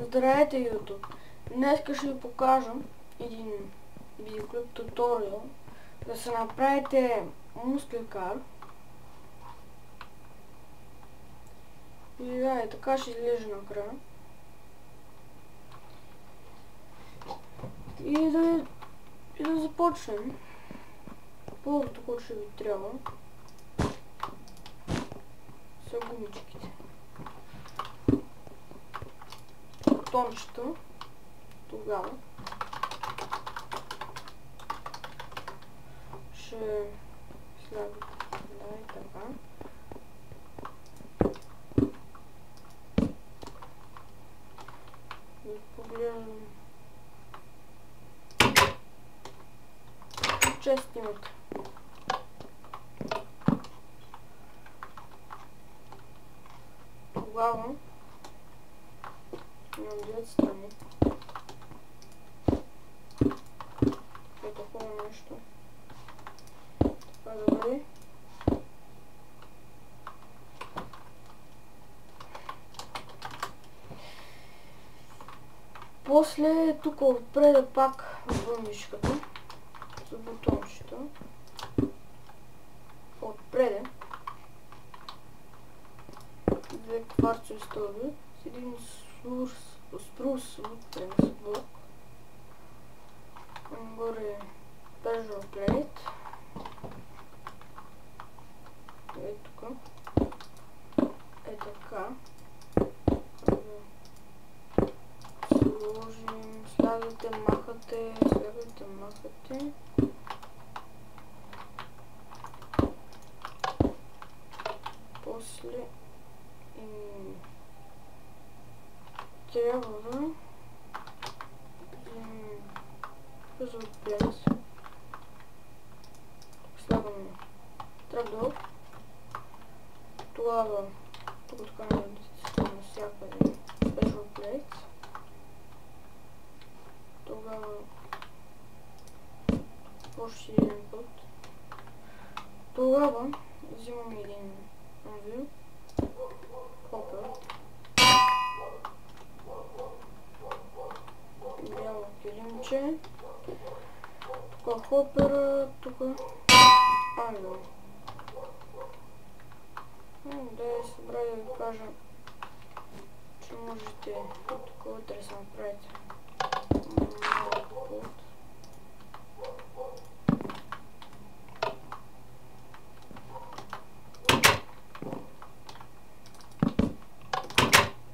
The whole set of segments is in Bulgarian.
Здравейте, YouTube! Днес ще ви покажа един видеоклип туториал да се направите мускулкар. И да, така ще изглежда накрая. И да започнем. Първото, което ще ви трябва, са гумичките. Тончета. Тогава ще слагам и така. Да погледам 6 минути. Тогава имам двете страни. е такова нещо. Така да бъде. После тук отпред пак външката за бутончета. Отпреде две кварцови стълби с един спрус wood блок. Горе bezel plate. Е тук. Е така. Сложим, слагате, махате. После трябва да bezel plate. Слагаме тракдор. Тогава тук така навсякъде bezel plate. Тогава още един път. Тогава взимам един анвил, хопер, бяло килимче, тук хопера, тук анвил. Да я събрали да ви кажа, че можете тук вътре да се направите малко плод.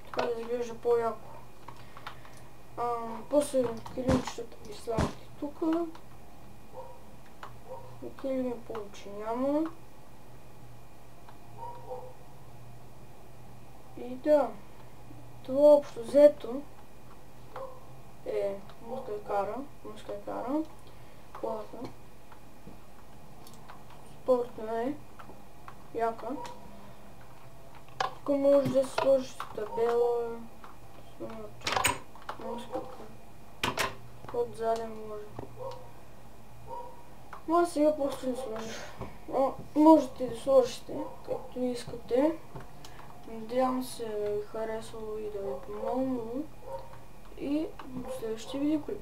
Така да изглежда по-яко. После килимчетата ги слагате тук. Килими повече няма. И да, това общо взето е мускулкара, колата. Спортна е, яка. Тук може да сложите табела, мускулка, под заден може. Но сега просто не сложих. Можете да сложите, както искате. Надявам се да ви харесало и да ви помогнало. И до следващия видеоклип.